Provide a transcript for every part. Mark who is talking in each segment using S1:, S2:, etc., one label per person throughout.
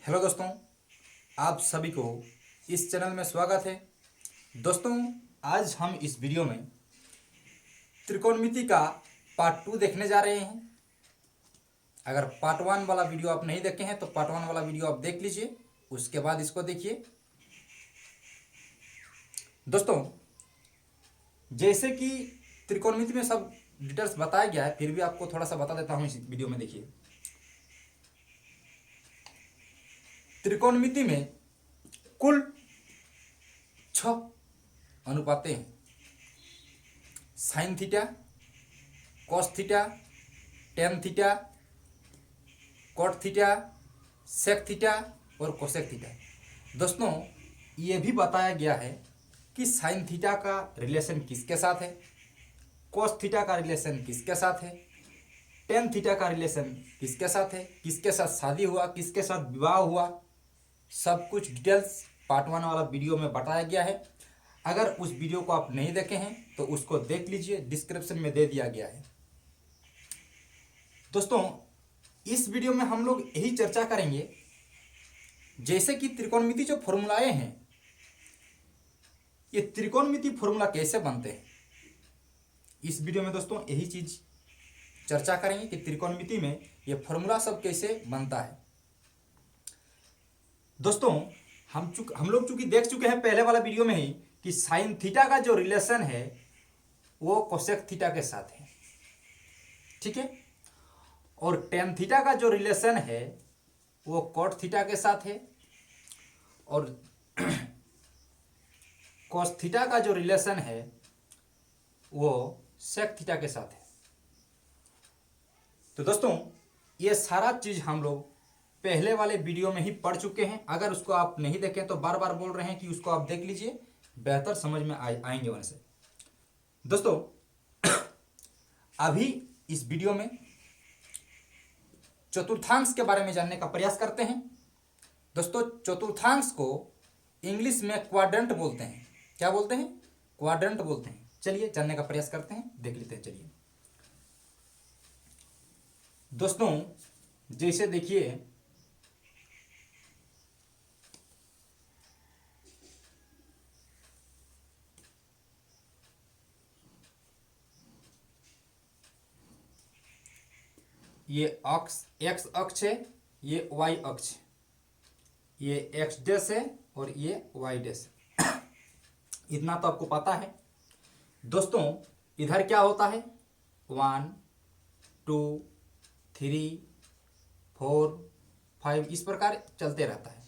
S1: Hello दोस्तों, आप सभी को इस चैनल में स्वागत है। दोस्तों, आज हम इस वीडियो में त्रिकोणमिति का पार्ट 2 देखने जा रहे हैं। अगर पार्ट 1 वाला वीडियो आप नहीं देखे हैं तो पार्ट 1 वाला वीडियो आप देख लीजिए, उसके बाद इसको देखिए। दोस्तों, जैसे कि त्रिकोणमिति में सब डिटेल्स बताया गया है, फिर भी आपको थोड़ा सा बता देता हूँ इस वीडियो में। देखिए, त्रिकोणमिति में कुल 6 अनुपातें हैं। Sine theta, cos theta, tan theta, cot theta, sec theta और कोसेक थीटा। दोस्तों, ये भी बताया गया है कि साइन थीटा का रिलेशन किसके साथ है, कॉस थीटा का रिलेशन किसके साथ है, टेन थीटा का रिलेशन किसके साथ है, किसके साथ शादी हुआ, किसके साथ विवाह हुआ, सब कुछ डिटेल्स पार्ट 1 वाला वीडियो में बताया गया है। अगर उस वीडियो को आप नहीं देखे हैं तो उसको देख लीजिए, डिस्क्रिप्शन में दे दिया गया है। दोस्तों, इस वीडियो में हम लोग यही चर्चा करेंगे, जैसे कि त्रिकोणमिति जो फॉर्मूलाएं हैं, ये त्रिकोणमिति फॉर्मूला कैसे बनते हैं। इस वीडियो में दोस्तों यही चीज चर्चा करेंगे कि त्रिकोणमिति में ये फॉर्मूला सब कैसे बनता है। दोस्तों, हम लोग चूंकि देख चुके हैं पहले वाला वीडियो में ही कि साइन थीटा का जो रिलेशन है वो कोसेक थीटा के साथ है, ठीक है, और टेन थीटा का जो रिलेशन है वो कॉट थीटा के साथ है, और कॉस थीटा का जो रिलेशन है वो सेक थीटा के साथ है। तो दोस्तों, ये सारा चीज हम लोग पहले वाले वीडियो में ही पढ़ चुके हैं। अगर उसको आप नहीं देखें तो बार बार बोल रहे हैं कि उसको आप देख लीजिए, बेहतर समझ में आएंगे वैसे। दोस्तों, अभी इस वीडियो में चतुर्थांश के बारे में जानने का प्रयास करते हैं। दोस्तों, चतुर्थांश को इंग्लिश में क्वाड्रेंट बोलते हैं। क्या बोलते हैं? क्वाड्रेंट बोलते हैं। चलिए जानने का प्रयास करते हैं, देख लेते हैं। चलिए दोस्तों, जैसे देखिए, ये अक्ष एक्स अक्ष है, ये वाई अक्ष है, ये एक्स डैश है और ये वाई डैश है। इतना तो आपको पता है। दोस्तों, इधर क्या होता है? 1 2 3 4 5 इस प्रकार चलते रहता है।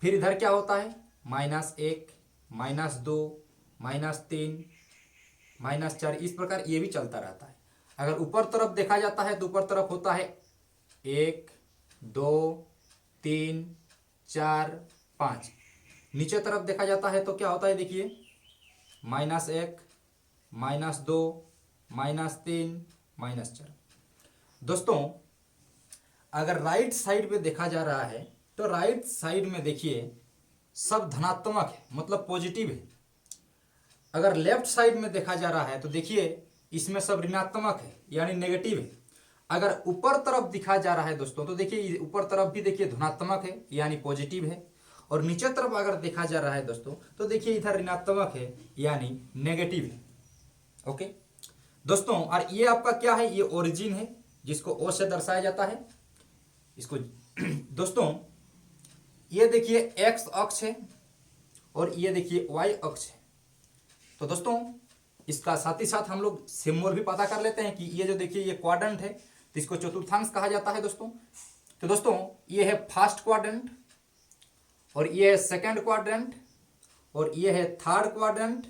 S1: फिर इधर क्या होता है? -1 -2 -3 -4 इस प्रकार ये भी चलता रहता है। अगर ऊपर तरफ देखा जाता है तो ऊपर तरफ होता है 1 2 3 4 5। नीचे तरफ देखा जाता है तो क्या होता है? देखिए, -1 -2 -3 -4। दोस्तों, अगर राइट साइड पे देखा जा रहा है तो राइट साइड में देखिए सब धनात्मक है, मतलब पॉजिटिव है। अगर लेफ्ट साइड में देखा जा रहा है तो देखिए इसमें सब ऋणात्मक है, यानी नेगेटिव है। अगर ऊपर तरफ दिखा जा रहा है दोस्तों तो देखिए ऊपर तरफ भी देखिए धनात्मक है, यानी पॉजिटिव है, और नीचे तरफ अगर देखा जा रहा है दोस्तों तो देखिए इधर ऋणात्मक है, यानी नेगेटिव है। ओके दोस्तों, और ये आपका क्या है? ये ओरिजिन है, जिसको ओ से दर्शाया जाता है इसको। दोस्तों, ये देखिए एक्स अक्ष है और ये देखिए वाई अक्ष है। तो दोस्तों, इसका साथ ही साथ हम लोग सिंबल भी पता कर लेते हैं कि ये जो देखिए ये क्वाड्रेंट है तो इसको चतुर्थांश कहा जाता है दोस्तों। तो दोस्तों, ये है फर्स्ट क्वाड्रेंट, और ये है सेकंड क्वाड्रेंट, और ये है थर्ड क्वाड्रेंट,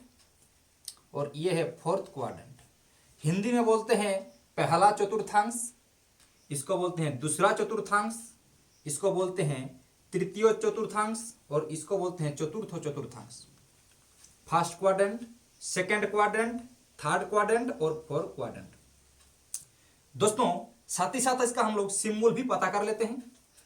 S1: और ये है फोर्थ क्वाड्रेंट। हिंदी में बोलते हैं पहला चतुर्थांश, इसको बोलते हैं दूसरा चतुर्थांश, इसको बोलते हैं तृतीय चतुर्थांश, और इसको बोलते हैं चतुर्थ चतुर्थांश। First quadrant, second quadrant, third quadrant और फोर्थ क्वाड्रेंट। दोस्तों, साथ ही साथ इसका हम लोग सिंबल भी पता कर लेते हैं।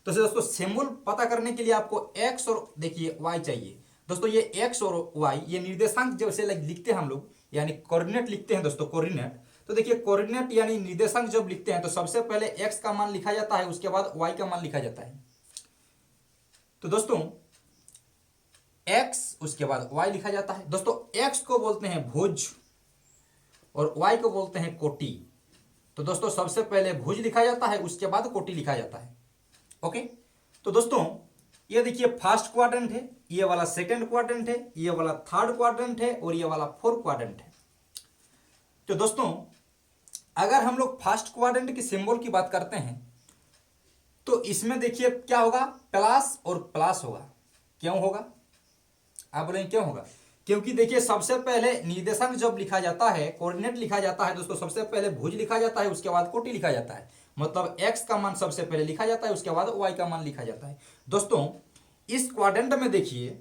S1: तो दोस्तों, सिंबल पता करने के लिए आपको एक्स और देखिए वाई चाहिए। दोस्तों, ये एक्स और वाई ये निर्देशांक जैसे लिखते हैं हम लोग, यानी कोऑर्डिनेट लिखते हैं दोस्तों, कोऑर्डिनेट। तो देखिए कोऑर्डिनेट यानी निर्देशांक जब लिखते हैं तो सबसे पहले एक्स का मान लिखा जाता है, उसके बाद वाई का मान लिखा जाता है। तो दोस्तों x उसके बाद y लिखा जाता है। दोस्तों x को बोलते हैं भुज और y को बोलते हैं कोटि। तो दोस्तों सबसे पहले भुज लिखा जाता है, उसके बाद कोटि लिखा जाता है। ओके, तो दोस्तों ये देखिए फर्स्ट क्वाड्रेंट है, ये वाला सेकंड क्वाड्रेंट है, ये वाला थर्ड क्वाड्रेंट है और ये वाला फोर्थ क्वाड्रेंट है। तो दोस्तों अगर हम लोग फर्स्ट क्वाड्रेंट की सिंबल की बात करते हैं तो इसमें देखिए क्या होगा, प्लस और प्लस होगा। क्यों होगा, आप बोलेंगे क्यों होगा? क्योंकि देखिए सबसे पहले निर्देशांक जब लिखा जाता है, कोऑर्डिनेट लिखा जाता है दोस्तों, सबसे पहले भुज लिखा जाता है, उसके बाद कोटि लिखा जाता है। मतलब x का मान सबसे पहले लिखा जाता है, उसके बाद y का मान लिखा जाता है। दोस्तों इस क्वाड्रेंट में देखिए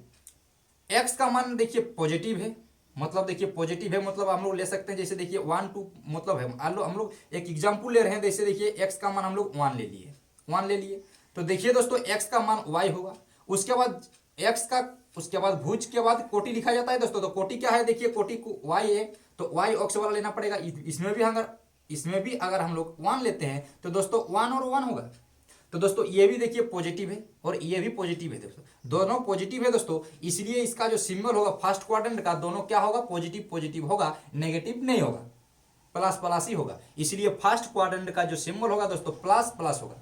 S1: x का मान देखिए पॉजिटिव है, मतलब देखिए पॉजिटिव है, मतलब हम लोग ले सकते हैं जैसे देखिए 1 2, मतलब है हम लोग एक एग्जाम्पल ले रहे हैं। जैसे देखिए x का मान हम लोग 1 ले लिए, 1 ले लिए, तो देखिए दोस्तों x का मान y होगा। उसके बाद x का, उसके बाद भुज के बाद कोटि लिखा जाता है दोस्तों। तो कोटि क्या है, देखिए कोटि को y है, तो y अक्ष वाला लेना पड़ेगा। इसमें भी अगर हम लोग 1 लेते हैं तो दोस्तों 1 और 1 होगा। तो दोस्तों ये भी देखिए पॉजिटिव है और ये भी पॉजिटिव है दोस्तों, दोनों पॉजिटिव है दोस्तों। इसलिए इसका जो सिंबल होगा फर्स्ट क्वाड्रेंट का, दोनों क्या होगा, पॉजिटिव पॉजिटिव होगा, नेगेटिव नहीं होगा, प्लस प्लस ही होगा। इसलिए फर्स्ट क्वाड्रेंट का जो सिंबल होगा दोस्तों प्लस प्लस होगा।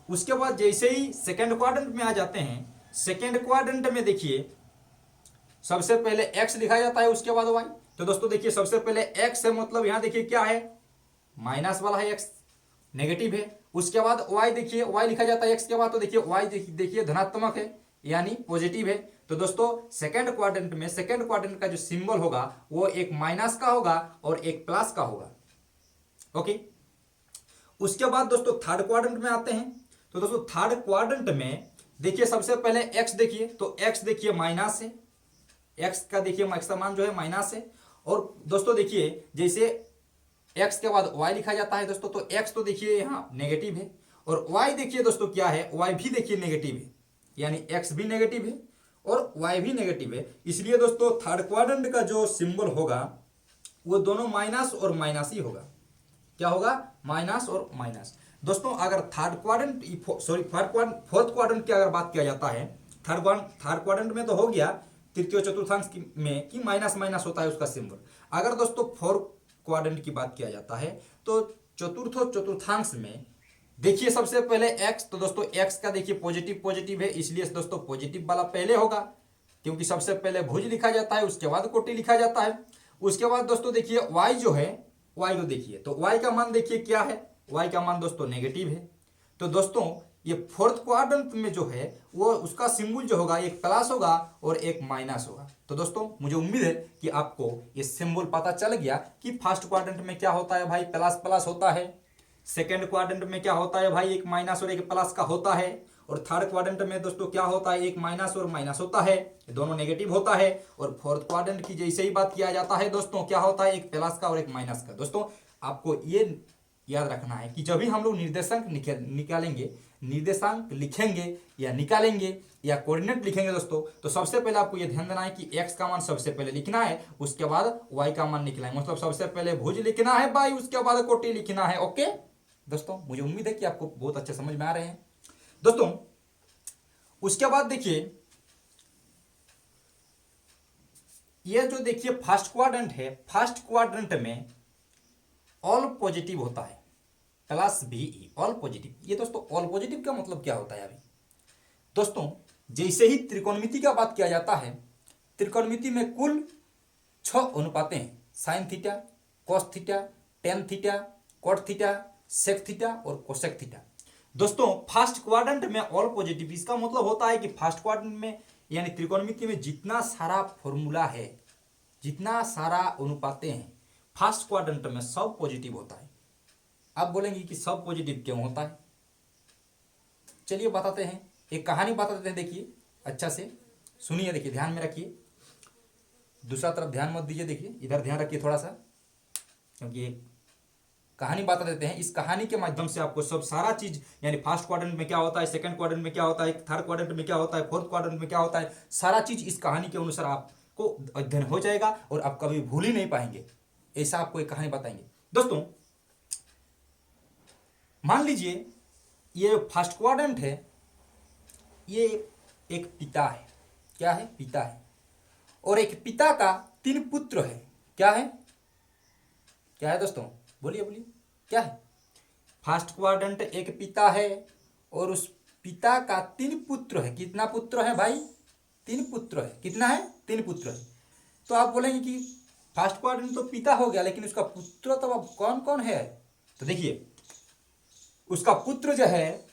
S1: उसके बाद जैसे ही सेकेंड क्वाड्रेंट में आ जाते हैं, सेकेंड क्वाड्रेंट में देखिए सबसे पहले x लिखा जाता है, उसके बाद y। तो दोस्तों देखिए सबसे पहले x है, मतलब यहां देखिए क्या है, माइनस वाला है, x नेगेटिव है। उसके बाद y देखिए, y लिखा जाता है x के बाद, तो देखिए y देखिए धनात्मक है यानी पॉजिटिव है। तो दोस्तों सेकंड क्वाड्रेंट में, सेकंड क्वाड्रेंट का जो सिंबल होगा वो एक माइनस का होगा और एक प्लस का होगा। ओके, उसके बाद दोस्तों थर्ड क्वाड्रेंट में आते हैं। तो दोस्तों थर्ड क्वाड्रेंट में देखिए सबसे पहले x देखिए, तो x देखिए माइनस है, x का देखिए x का मान जो है माइनस है। और दोस्तों देखिए जैसे x के बाद y लिखा जाता है दोस्तों, तो x तो देखिए यहाँ नेगेटिव है और y देखिए दोस्तों क्या है, y भी देखिए नेगेटिव है, यानी x भी नेगेटिव है और y भी नेगेटिव है। इसलिए दोस्तों थर्ड क्वाड्रेंट का जो सिंबल होगा वो दोनों माइनस और माइनस ही होगा। क्या होगा, माइनस और माइनस। दोस्तों अगर third quadrant, sorry fourth quadrant की अगर बात किया जाता है, थर्ड क्वाड्रेंट में तो हो गया तृतीय चतुर्थांश में कि माइनस माइनस होता है उसका सिंबल। अगर दोस्तों फोर्थ क्वाड्रेंट की बात किया जाता है तो चतुर्थ चतुर्थांश में देखिए सबसे पहले x, तो दोस्तों x का देखिए पॉजिटिव पॉजिटिव है, इसलिए दोस्तों पॉजिटिव वाला पहले होगा, क्योंकि सबसे पहले भुज लिखा जाता है, उसके बाद कोटि लिखा जाता है। उसके बाद दोस्तों देखिए y जो है, y को देखिए, तो y का मान देखिए क्या है, y का मान दोस्तों नेगेटिव है। तो दोस्तों ये फोर्थ क्वाड्रेंट में जो है वो उसका सिंबल जो होगा एक प्लस होगा और एक माइनस होगा। तो दोस्तों मुझे उम्मीद है कि आपको ये सिंबल पता चल गया कि फर्स्ट क्वाड्रेंट में क्या होता है भाई, प्लस प्लस होता है। सेकेंड क्वाड्रेंट में क्या होता है भाई, एक माइनस और एक प्लस का होता है। और थर्ड क्वाड्रेंट में दोस्तों क्या होता है, एक माइनस और माइनस होता है, दोनों नेगेटिव होता है। और फोर्थ क्वाड्रेंट की जैसे ही बात किया जाता है दोस्तों क्या होता है, एक प्लस का और एक माइनस का। दोस्तों आपको ये याद रखना है कि जब भी हम लोग निर्देशांक निकालेंगे, निर्देशांक लिखेंगे या निकालेंगे या कोऑर्डिनेट लिखेंगे दोस्तों, तो सबसे पहले आपको ये ध्यान देना है कि x का मान सबसे पहले लिखना है, उसके बाद y का मान लिखना है। मतलब सबसे पहले भुज लिखना है भाई, उसके बाद कोटि लिखना है। ओके दोस्तों, मुझे उम्मीद है कि आपको बहुत अच्छे समझ में आ रहे हैं दोस्तों। उसके बाद देखिए ये जो देखिए फर्स्ट क्वाड्रेंट है, फर्स्ट क्वाड्रेंट में ऑल पॉजिटिव होता है, प्लस भी ऑल पॉजिटिव। ये दोस्तों ऑल पॉजिटिव का मतलब क्या होता है अभी दोस्तों, जैसे ही त्रिकोणमिति का बात किया जाता है, त्रिकोणमिति में कुल 6 अनुपातें हैं, sine theta, cos theta, tan theta, cot theta, sec theta और कोसेक थीटा। दोस्तों फर्स्ट क्वाड्रेंट में ऑल पॉजिटिव, इसका मतलब होता है कि फर्स्ट क्वाड्रेंट में यानी त्रिकोणमिति में जितना सारा फॉर्मूला है, जितना सारा अनुपातें हैं, फर्स्ट क्वाड्रेंट में सब पॉजिटिव होता है। आप बोलेंगे कि सब पॉजिटिव क्यों होता है, चलिए बताते हैं, एक कहानी बता देते हैं। देखिए अच्छा से सुनिए, देखिए ध्यान में रखिए, दूसरा तरफ ध्यान मत दीजिए, देखिए इधर ध्यान रखिए थोड़ा सा, क्योंकि एक कहानी बता देते हैं। इस कहानी के माध्यम से आपको सब सारा चीज यानी फर्स्ट क्वाड्रेंट में क्या होता है, सेकंड क्वाड्रेंट में क्या होता है, थर्ड क्वाड्रेंट में क्या होता है, फोर्थ क्वाड्रेंट में क्या होता है, सारा चीज इस कहानी के अनुसार आपको अध्ययन हो जाएगा और आप कभी भूल ही नहीं पाएंगे। ऐसा आपको एक कहानी बताएंगे दोस्तों। मान लीजिए ये फर्स्ट क्वाड्रेंट है, ये एक पिता है। क्या है? पिता है। और एक पिता का 3 पुत्र है। क्या है? क्या है दोस्तों? बोलिए बोलिए, क्या है? फर्स्ट क्वाड्रेंट एक पिता है और उस पिता का 3 पुत्र है। कितना पुत्र है भाई? 3 पुत्र है। कितना है? 3 पुत्र है। तो आप बोलेंगे कि फर्स्ट क्वाड्रेंट तो पिता हो गया, लेकिन उसका पुत्र तो अब कौन कौन है? तो देखिए, उसका पुत्र जो है,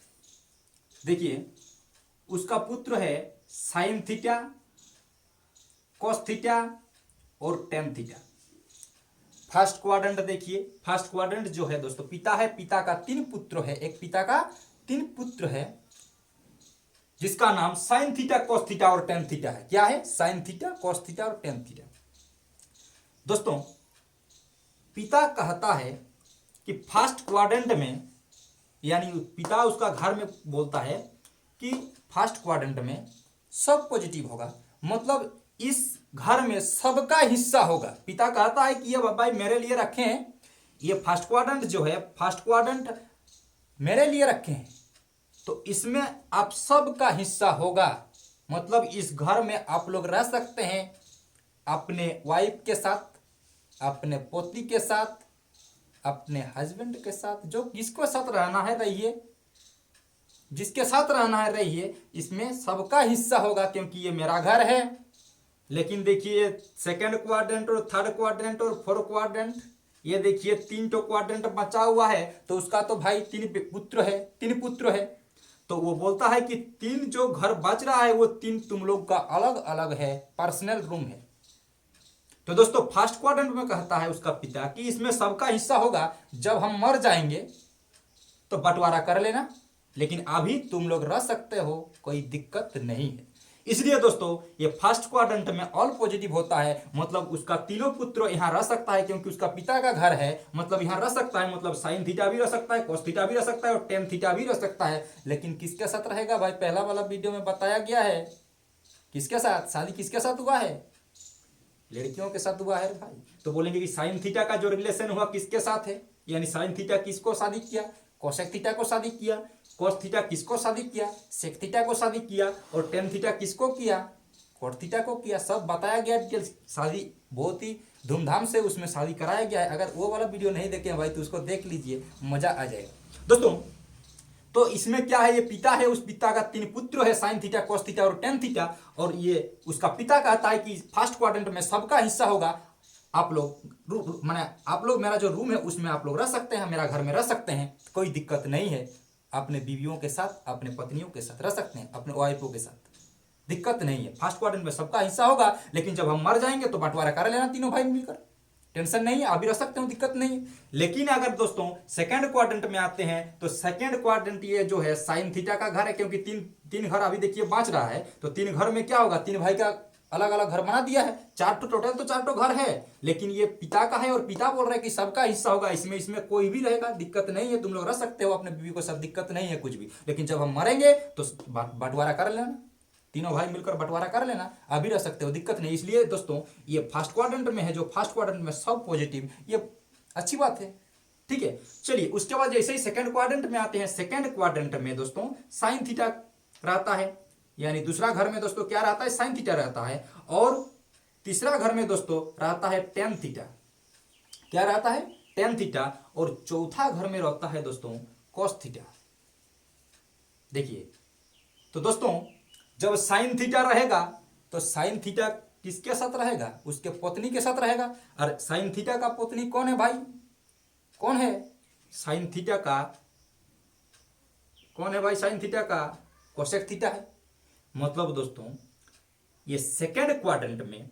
S1: देखिए उसका पुत्र है साइन थीटा, कॉस थीटा और टेन थीटा। फर्स्ट क्वाड्रेंट देखिए, फर्स्ट क्वाड्रेंट जो है दोस्तों, पिता है, पिता का 3 पुत्र है। एक पिता का 3 पुत्र है जिसका नाम साइन थीटा, कॉस थीटा और टेन थीटा है। क्या है? साइन थीटा, कॉस थीटा और टेन थीटा। दोस्तों, पिता कहता है कि फर्स्ट क्वाड्रेंट में, यानी पिता उसका घर में बोलता है कि फर्स्ट क्वाड्रेंट में सब पॉजिटिव होगा, मतलब इस घर में सबका हिस्सा होगा। पिता कहता है कि ये भाई मेरे लिए रखे हैं, ये फर्स्ट क्वाड्रेंट जो है, फर्स्ट क्वाड्रेंट मेरे लिए रखे हैं, तो इसमें आप सबका हिस्सा होगा। मतलब इस घर में आप लोग रह सकते हैं अपने वाइफ के साथ, अपने पति के साथ, अपने हस्बैंड के साथ, जो किसको साथ रहना है रहिए, जिसके साथ रहना है रहिए, इसमें सबका हिस्सा होगा क्योंकि ये मेरा घर है। लेकिन देखिए सेकंड क्वाड्रेंट और थर्ड क्वाड्रेंट और फोर्थ क्वाड्रेंट, ये देखिए 3 तो क्वाड्रेंट बचा हुआ है, तो उसका तो भाई 3 पुत्र है, 3 पुत्र है। तो वो बोलता है कि 3 जो घर बच रहा है वो 3 तुम लोग का अलग अलग है, पर्सनल रूम है। तो दोस्तों फर्स्ट क्वाड्रेंट में कहता है उसका पिता कि इसमें सबका हिस्सा होगा, जब हम मर जाएंगे तो बंटवारा कर लेना, लेकिन अभी तुम लोग रह सकते हो, कोई दिक्कत नहीं है। इसलिए दोस्तों ये फर्स्ट क्वाड्रेंट में ऑल पॉजिटिव होता है, मतलब उसका तीनों पुत्र यहां रह सकता है क्योंकि उसका पिता का घर है, मतलब यहां रह सकता है, मतलब साइन थीटा भी रह सकता है, कॉस थीटा भी रह सकता है और टेन थीटा भी रह सकता है। लेकिन किसके साथ रहेगा भाई? पहला वाला वीडियो में बताया गया है, किसके साथ शादी, किसके साथ हुआ है? लड़कियों के साथ हुआ है भाई। तो बोलेंगे कि साइन थीटा का जो रिलेशन हुआ किसके साथ है, यानी साइन थीटा किसको शादी किया? कोसेक थीटा को शादी किया। कोस थीटा किसको शादी किया? सेक थीटा को शादी किया। और टेन थीटा किसको किया? कोट थीटा को किया। सब बताया गया डिटेल, शादी बहुत ही धूमधाम से उसमें शादी कराया गया है। अगर वो वाला वीडियो नहीं देखे भाई तो उसको देख लीजिए, मजा आ जाएगा दोस्तों। तो इसमें क्या है, ये पिता है, उस पिता का 3 पुत्र है, साइन थीटा, कॉस थीटा और टेन थीटा। और ये उसका पिता कहता है कि फर्स्ट क्वाड्रेंट में सबका हिस्सा होगा, आप लोग माने आप लोग, मेरा जो रूम है उसमें आप लोग रह सकते हैं, मेरा घर में रह सकते हैं, कोई दिक्कत नहीं है। अपने बीवियों के साथ, अपने पत्नियों के साथ रह सकते हैं, अपने वाइफों के साथ, दिक्कत नहीं है। फर्स्ट क्वाड्रेंट में सबका हिस्सा होगा, लेकिन जब हम मर जाएंगे तो बंटवारा कर लेना तीनों भाई मिलकर, टेंशन नहीं है, अभी रह सकते हो, दिक्कत नहीं है। लेकिन अगर दोस्तों सेकंड क्वाड्रेंट में आते हैं तो सेकंड क्वाड्रेंट ये जो है साइन थीटा का घर है, क्योंकि तीन घर अभी देखिए बाँच रहा है, तो 3 घर में क्या होगा, 3 भाई का अलग अलग घर बना दिया है, 4 तो टोटल तो 4 तो घर है, लेकिन ये पिता का है और पिता बोल रहे हैं कि सबका हिस्सा होगा, इसमें कोई भी रहेगा, दिक्कत नहीं है, तुम लोग रह सकते हो अपने बीवी को साथ, दिक्कत नहीं है कुछ भी। लेकिन जब हम मरेंगे तो बंटवारा कर लेना, तीनों भाई मिलकर बंटवारा कर लेना, अभी रह सकते हो, दिक्कत नहीं। इसलिए दोस्तों ये फर्स्ट क्वाड्रेंट में है, जो फर्स्ट क्वाड्रेंट में सब पॉजिटिव, ये अच्छी बात है, ठीक है। चलिए उसके बाद जैसे ही सेकंड क्वाड्रेंट में आते हैं, सेकंड क्वाड्रेंट में दोस्तों साइन थीटा रहता है, यानी दूसरा घर में दोस्तों क्या रहता है, साइन थीटा रहता है, और तीसरा घर में दोस्तों रहता है टेन थीटा। क्या रहता है? Tan theta. और चौथा घर में रहता है दोस्तों कॉस थीटा। देखिए तो दोस्तों जब साइन थीटा रहेगा तो साइन थीटा किसके साथ रहेगा? उसके पत्नी के साथ रहेगा। और साइन थीटा का पत्नी कौन है भाई? कौन है साइन थीटा का? कौन है भाई साइन थीटा का? कोसेक थीटा है। मतलब दोस्तों ये सेकेंड क्वाड्रेंट में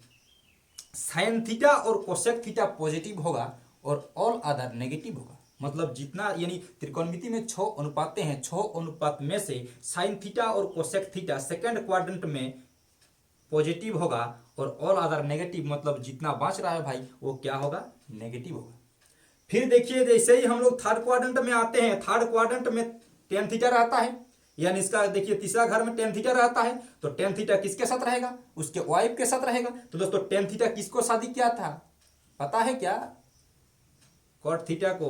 S1: साइन थीटा और कोसेक थीटा पॉजिटिव होगा और ऑल अदर नेगेटिव होगा। मतलब जितना, यानी त्रिकोणमिति में 6 अनुपातें हैं, 6 अनुपात में से साइन थीटा और कोसेक थीटा सेकेंड क्वाड्रेंट में पॉजिटिव होगा और ऑल अदर नेगेटिव, मतलब जितना बच रहा है भाई वो क्या होगा? नेगेटिव होगा। फिर देखिए जैसे ही हम लोग थर्ड क्वाड्रेंट में आते हैं, थर्ड क्वाड्रेंट में टेन थीटा रहता है, यानी इसका देखिए तीसरा घर में टेन थीटा रहता है, तो टेन थीटा किसके साथ रहेगा? उसके वाइफ के साथ रहेगा। तो दोस्तों टेन थीटा किसको शादी किया था पता है क्या? कॉट थीटा को,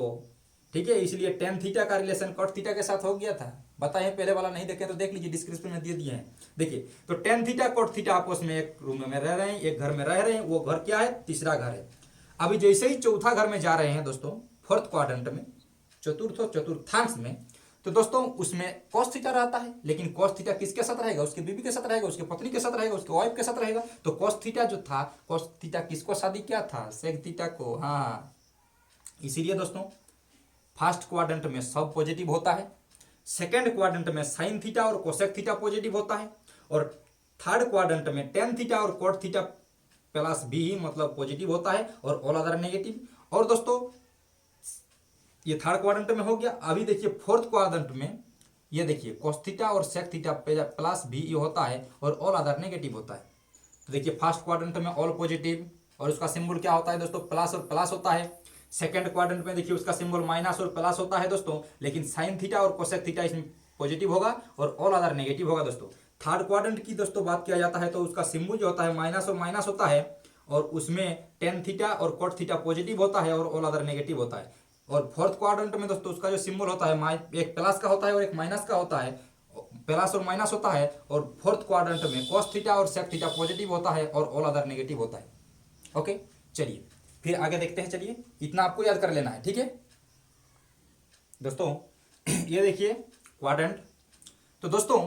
S1: ठीक है। इसलिए टेन थीटा का रिलेशन कॉट थीटा के साथ हो गया था, बताए, पहले वाला नहीं देखे तो देख लीजिए, डिस्क्रिप्शन में दे दिए हैं। देखिए, तो टेन थीटा कोट थीटा आपस में एक रूम में रह रहे हैं, एक घर में रह रहे हैं। वो घर क्या है? तीसरा घर है। अभी जैसे ही चौथा घर में जा रहे हैं दोस्तों, फोर्थ क्वाड्रेंट में, चतुर्थांश में, तो दोस्तों उसमें कॉस थीटा रहता है। लेकिन कॉस थीटा किसके साथ रहेगा? उसके बीवी के साथ रहेगा, उसके पत्नी के साथ रहेगा, उसके वाइफ के साथ रहेगा। तो कॉस थीटा जो था, कॉस थीटा किसको शादी किया था? सेक थीटा को। हाँ, इसीलिए दोस्तों फर्स्ट क्वाड्रेंट में सब पॉजिटिव होता है, सेकेंड क्वाड्रेंट में साइन थीटा और कोसेक थीटा पॉजिटिव होता है, और थर्ड क्वाड्रेंट में टेन थीटा और कोट थीटा प्लस बी ही मतलब पॉजिटिव होता है, और ऑल अदर नेगेटिव। और दोस्तों ये थर्ड क्वाड्रेंट में हो गया। अभी देखिए फोर्थ क्वाड्रेंट में, ये देखिए कोस थीटा और सेक थीटा प्लस बी होता है, और ऑल अदर नेगेटिव होता है। तो देखिए फर्स्ट क्वाड्रेंट में ऑल पॉजिटिव, और उसका सिंबल क्या होता है दोस्तों? प्लस और प्लस होता है। सेकंड क्वाड्रेंट में देखिए उसका सिंबल माइनस और प्लस होता है दोस्तों, लेकिन साइन थीटा और कोसेक थीटा इसमें पॉजिटिव होगा और ऑल अदर नेगेटिव होगा दोस्तों। थर्ड क्वाड्रेंट की दोस्तों बात किया जाता है तो उसका सिंबल जो होता है माइनस और माइनस होता है, और उसमें टेन थीटा और कोट थीटा पॉजिटिव होता है और ऑल अदर नेगेटिव होता है। और फोर्थ क्वाड्रेंट में दोस्तों उसका जो सिंबल होता है, एक प्लस का होता है और एक माइनस का होता है, प्लस और माइनस होता है। और फोर्थ क्वाड्रेंट में कॉस थीटा और सेक थीटा पॉजिटिव होता है और ऑल अदर नेगेटिव होता है। ओके, चलिए फिर आगे देखते हैं। चलिए, इतना आपको याद कर लेना है, ठीक है दोस्तों। ये देखिए क्वाड्रेंट, तो दोस्तों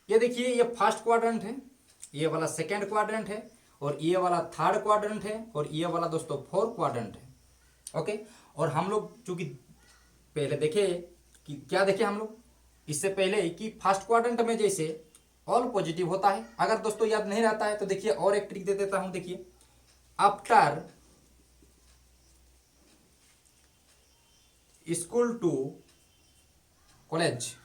S1: ये देखिए, ये फर्स्ट क्वाड्रेंट है, ये वाला सेकेंड क्वाड्रेंट है, और ये वाला थर्ड क्वाड्रेंट है, और ये वाला दोस्तों फोर्थ क्वाड्रेंट है। ओके, और हम लोग चूंकि पहले देखे कि क्या देखे हम लोग इससे पहले कि फर्स्ट क्वाड्रेंट में जैसे ऑल पॉजिटिव होता है। अगर दोस्तों याद नहीं रहता है तो देखिए और एक ट्रिक दे देता हूं। देखिए, after school to college,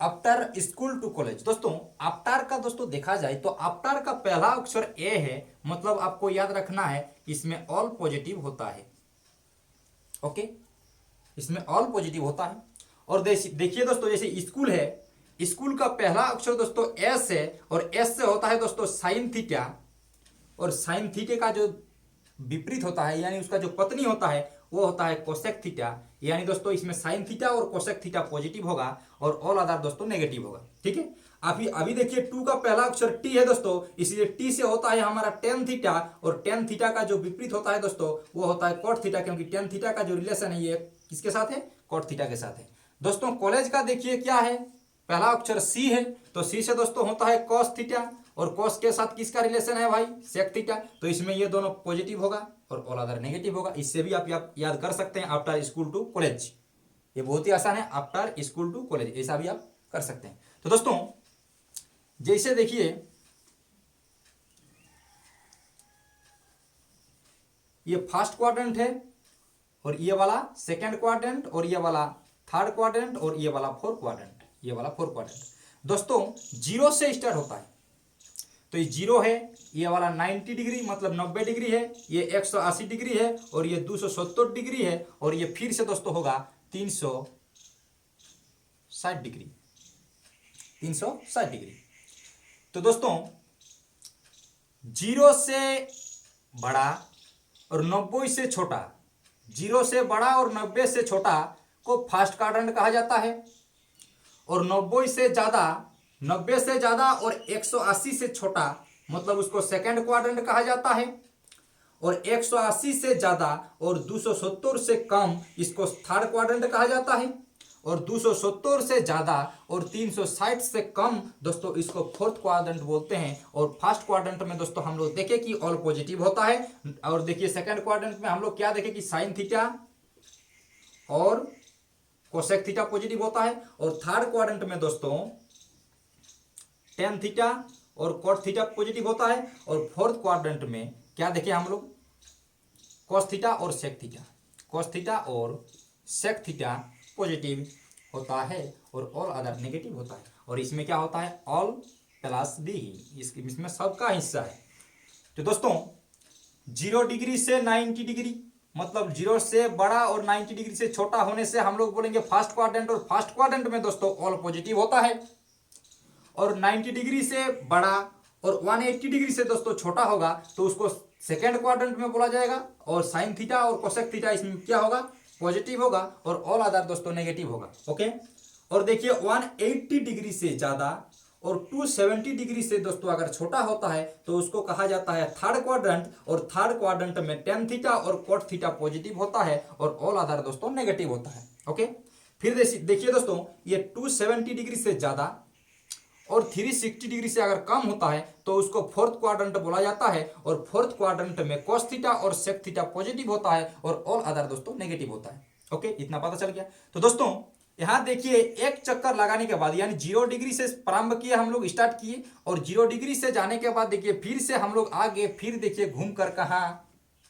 S1: after school to college, दोस्तों आफ्टर का दोस्तों देखा जाए तो आफ्टर का पहला अक्षर ए है, मतलब आपको याद रखना है इसमें ऑल पॉजिटिव होता है। ओके, इसमें ऑल पॉजिटिव होता है। और देखिए दोस्तों, जैसे स्कूल है, स्कूल का पहला अक्षर दोस्तों एस है, और एस से होता है दोस्तों साइन थीटा, और साइन थीटे का जो विपरीत होता है यानी उसका जो पत्नी होता है वो होता है कोसेक थीटा। यानी दोस्तों इसमें साइन थीटा और कोसेक थीटा पॉजिटिव होगा और ऑल अदर दोस्तों नेगेटिव होगा, ठीक है। अभी देखिए टू का पहला अक्षर टी है दोस्तों, इसलिए टी से होता है हमारा टेन थीटा, और टेन थीटा का जो विपरीत होता है दोस्तों वो होता है कोट थीटा, क्योंकि टेन थीटा का जो रिलेशन है ये किसके साथ है? कोट थीटा के साथ है। दोस्तों कॉलेज का देखिए क्या है, पहला अक्षर सी है, तो सी से दोस्तों होता है कॉस थीटा, और कॉस के साथ किसका रिलेशन है भाई? Sec theta. तो इसमें ये दोनों पॉजिटिव होगा और ऑल अदर नेगेटिव होगा। इससे भी आप याद कर सकते हैं आफ्टर स्कूल टू कॉलेज, ये बहुत ही आसान है, आफ्टर स्कूल टू कॉलेज ऐसा भी आप कर सकते हैं। तो दोस्तों जैसे देखिए ये फर्स्ट क्वाड्रेंट है, और ये वाला सेकंड क्वाड्रेंट, और ये वाला थर्ड क्वाड्रेंट, और ये वाला फोर्थ क्वाड्रेंट, ये वाला फोर्थ क्वाड्रेंट दोस्तों जीरो से स्टार्ट होता है। तो ये जीरो है, ये वाला 90 डिग्री मतलब 90 डिग्री है, ये 180 डिग्री है, और ये 270 डिग्री है, और ये फिर से दोस्तों होगा 360 डिग्री, 360 डिग्री। तो दोस्तों जीरो से बड़ा और 90 से छोटा, जीरो से बड़ा और 90 से छोटा को फर्स्ट क्वाड्रेंट कहा जाता है, और 90 से ज्यादा और 180 से छोटा मतलब उसको सेकंड क्वाड्रेंट कहा जाता है, और 180 से ज्यादा और 270 से कम इसको थर्ड क्वाड्रेंट कहा जाता है, और 270 से ज्यादा और 360 से कम दोस्तों इसको फोर्थ क्वाड्रेंट बोलते हैं। और फर्स्ट क्वाड्रेंट में दोस्तों हम लोग देखे कि ऑल पॉजिटिव होता है, और देखिए सेकंड क्वाड्रेंट में हम लोग क्या देखे कि साइन थीटा और कोसेक थीटा पॉजिटिव होता है, और थर्ड क्वाड्रेंट में दोस्तों टेन थीटा और कोट थीटा पॉजिटिव होता है, और फोर्थ क्वाड्रेंट में क्या देखे हम लोग? कोस थीटा और सेक थीटा, कोस थीटा और सेक थीटा पॉजिटिव होता है और ऑल अदर नेगेटिव होता है। और इसमें क्या होता है? ऑल प्लस बी, इसमें सबका हिस्सा है। तो दोस्तों 0 डिग्री से 90 डिग्री मतलब 0 से बड़ा और 90 डिग्री से छोटा होने से हम लोग बोलेंगे फर्स्ट क्वाड्रेंट, और फर्स्ट क्वाड्रेंट में दोस्तों ऑल पॉजिटिव होता है, और 90 डिग्री से बड़ा और 180 डिग्री से दोस्तों छोटा होगा तो उसको सेकेंड क्वाड्रेंट में बोला जाएगा, और साइन थीटा और कोसेक थीटा इसमें क्या होगा? पॉजिटिव होगा और ऑल अदर दोस्तों नेगेटिव होगा। ओके, और देखिए 180 डिग्री से ज्यादा और 270 डिग्री से दोस्तों अगर छोटा होता है तो उसको कहा जाता है थर्ड क्वाड्रेंट, और थर्ड क्वाड्रेंट में टेन थीटा और कोट थीटा पॉजिटिव होता है और ऑल अदर दोस्तों नेगेटिव होता है। ओके, फिर देखिए दोस्तों ये 270 डिग्री से ज्यादा और 360 डिग्री से अगर कम होता है तो उसको फोर्थ क्वाड्रेंट बोला जाता है, और फोर्थ क्वाड्रेंट में cos थीटा और sec थीटा पॉजिटिव होता है और ऑल अदर दोस्तों नेगेटिव होता है। ओके, इतना पता चल गया। तो दोस्तों यहां देखिए एक चक्कर लगाने के बाद यानी 0 डिग्री से प्रारंभ किए हम लोग, स्टार्ट किए, और 0 डिग्री से जाने के बाद देखिए फिर से हम लोग आगे, फिर देखिए घूम कर कहा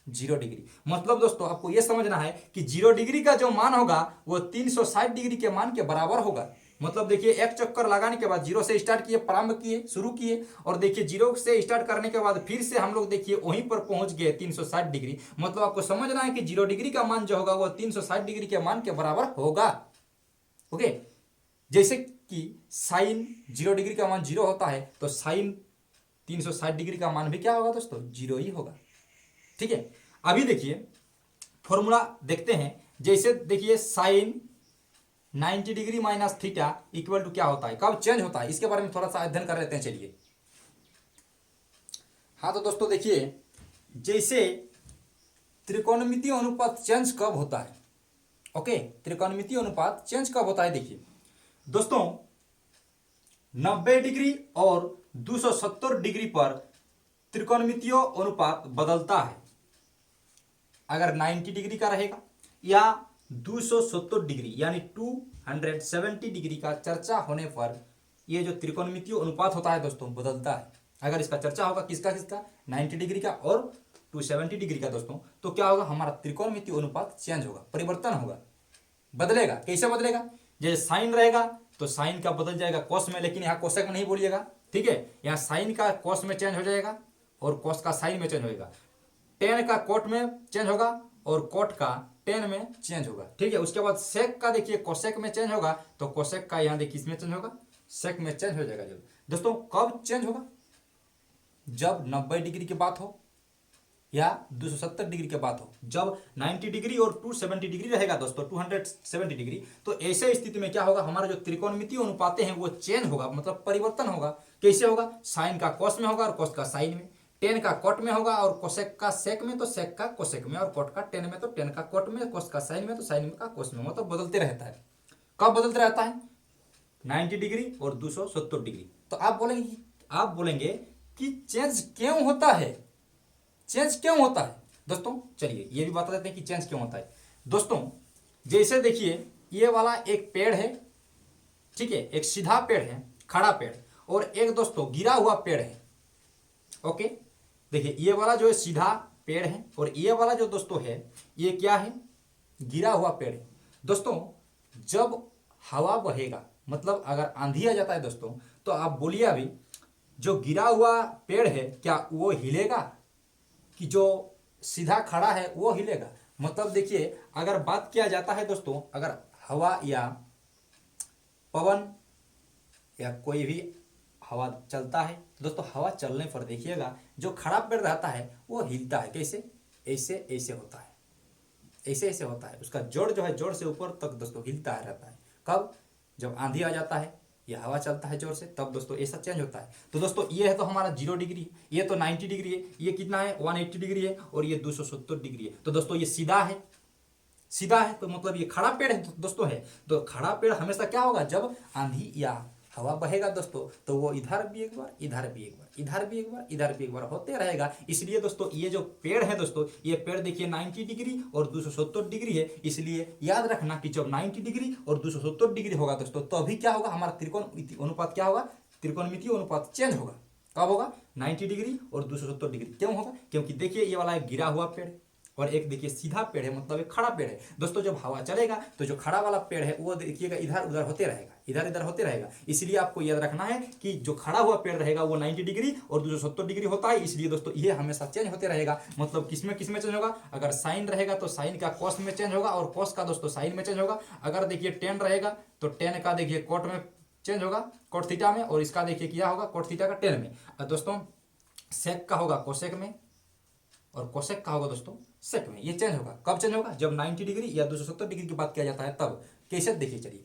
S1: 0 डिग्री। मतलब दोस्तों आपको यह समझना है कि 0 डिग्री का जो मान होगा वो 360 डिग्री के मान के बराबर होगा। मतलब देखिए एक चक्कर लगाने के बाद 0 से स्टार्ट किए, प्रारंभ किए, शुरू किए, और देखिए 0 से स्टार्ट करने के बाद फिर से हम लोग देखिए वहीं पर पहुंच गए 360 डिग्री। मतलब आपको समझना है कि 0 डिग्री का मान जो होगा वो 360 डिग्री के मान के बराबर होगा। ओके, जैसे कि साइन 0 डिग्री का मान 0 होता है तो साइन 360 डिग्री का मान भी क्या होगा दोस्तों, 0 ही होगा। ठीक है, अभी देखिए फॉर्मूला देखते हैं। जैसे देखिए sine 90 degree minus theta equal to क्या होता है, कब चेंज होता है, इसके बारे में थोड़ा सा अध्ययन कर लेते हैं। चलिए, हाँ तो दोस्तों देखिए जैसे त्रिकोणमितीय अनुपात चेंज कब होता है। ओके, त्रिकोणमितीय अनुपात चेंज कब होता है, देखिए दोस्तों 90 डिग्री और 270 डिग्री पर त्रिकोणमितीय अनुपात बदलता है। अगर 90 डिग्री का रहेगा या 270 डिग्री यानी 270 डिग्री का चर्चा होने पर यह जो त्रिकोणमितीय अनुपात होता है दोस्तों बदलता है। अगर इसका चर्चा होगा किसका किसका, 90 डिग्री का और 270 डिग्री का दोस्तों, तो क्या होगा, हमारा त्रिकोणमितीय अनुपात चेंज होगा, परिवर्तन होगा, बदलेगा। कैसे बदलेगा, जैसे साइन रहेगा तो साइन का बदल जाएगा कॉस में, लेकिन यहाँ कोसेक में नहीं बोलिएगा। ठीक है, यहाँ साइन का कॉस में चेंज हो जाएगा और कॉस का साइन में चेंज होगा। टेन का कोट में चेंज होगा और कोट का टेन में चेंज होगा। ठीक है, उसके बाद सेक का देखिए कोसेक में चेंज होगा तो कोसेक का यहाँ देखिए इसमें चेंज होगा, सेक में चेंज हो जाएगा। जब दोस्तों कब चेंज होगा, जब 90 डिग्री की बात हो या 270 डिग्री की बात हो। जब 90 डिग्री और 270 डिग्री रहेगा दोस्तों, 270 डिग्री, तो ऐसे स्थिति में क्या होगा, हमारा जो त्रिकोणमितीय अनुपाते हैं वो चेंज होगा, मतलब परिवर्तन होगा। कैसे होगा, साइन का कॉस में होगा और कॉस का साइन में, टेन का कोट में होगा और कोसेक का सेक में, तो सेक का कोसेक में, और कोट का टेन में तो टेन का कोट में, कोस का साइन में तो साइन का कोस में, मतलब बदलते रहता है। कब बदलते रहता है, 90 डिग्री और 270 डिग्री। तो आप बोलेंगे कि चेंज क्यों होता है, चेंज क्यों होता है दोस्तों, चलिए ये भी बता देते हैं कि चेंज क्यों होता है। दोस्तों जैसे देखिए ये वाला एक पेड़ है, ठीक है, एक सीधा पेड़ है, खड़ा पेड़, और एक दोस्तों गिरा हुआ पेड़ है। ओके, देखिए ये वाला जो है सीधा पेड़ है और ये वाला जो दोस्तों है ये क्या है, गिरा हुआ पेड़ है। दोस्तों जब हवा बहेगा, मतलब अगर आंधी आ जाता है दोस्तों, तो आप बोलिए अभी जो गिरा हुआ पेड़ है क्या वो हिलेगा कि जो सीधा खड़ा है वो हिलेगा। मतलब देखिए अगर बात किया जाता है दोस्तों, अगर हवा या पवन या कोई भी हवा चलता है दोस्तों, हवा चलने पर देखिएगा जो खड़ा पेड़ रहता है वो हिलता है। कैसे, ऐसे ऐसे होता है, ऐसे ऐसे होता है, उसका जोड़ जो है जोड़ से ऊपर तक दोस्तों हिलता है रहता है। कब, जब आंधी आ जाता है या हवा चलता है जोर से, तब दोस्तों ऐसा चेंज होता है। तो दोस्तों ये है तो हमारा 0 डिग्री, ये तो 90 डिग्री है, ये कितना है 180 डिग्री है, और ये 270 डिग्री है। तो दोस्तों ये सीधा है, सीधा है तो मतलब ये खड़ा पेड़ है दोस्तों है। तो खड़ा पेड़ हमेशा क्या होगा, जब आंधी या हवा बहेगा दोस्तों तो वो इधर भी एक बार, इधर भी एक बार, इधर भी एक बार, इधर भी एक बार होते रहेगा। इसलिए दोस्तों ये जो पेड़ है दोस्तों, ये पेड़ देखिए 90 डिग्री और 270 डिग्री है। इसलिए याद रखना कि जब 90 डिग्री और 270 डिग्री होगा दोस्तों तो अभी क्या होगा, हमारा त्रिकोण अनुपात क्या होगा, त्रिकोणमितीय अनुपात चेंज होगा। कब होगा, 90 डिग्री और 270 डिग्री। क्यों होगा, क्योंकि देखिए ये वाला एक गिरा हुआ पेड़ और एक देखिए सीधा पेड़ है, मतलब एक खड़ा पेड़ है दोस्तों। जब हवा चलेगा तो जो खड़ा वाला पेड़ है वो देखिएगा इधर उधर होते रहेगा, इधर इधर होते रहेगा। इसलिए आपको याद रखना है कि जो खड़ा हुआ पेड़ रहेगा वो 90 डिग्री और 270 डिग्री होता है। इसलिए दोस्तों ये हमेशा चेंज होते रहेगा। मतलब किसमें किसमें चेंज होगा, अगर साइन रहेगा तो साइन का कॉस में चेंज होगा और कॉस का दोस्तों साइन में चेंज होगा। अगर देखिए टेन रहेगा तो टेन का देखिए कोट में चेंज होगा, कोट थीटा में, और इसका देखिए क्या होगा, कोट थीटा का टेन में। और दोस्तों सेक का होगा कोसेक में और कोसेक का होगा दोस्तों सेक में ये चेंज होगा। कब चेंज होगा? जब 90 डिग्री या 270 डिग्री की बात किया जाता है तब। कैसे? देखिए चलिए,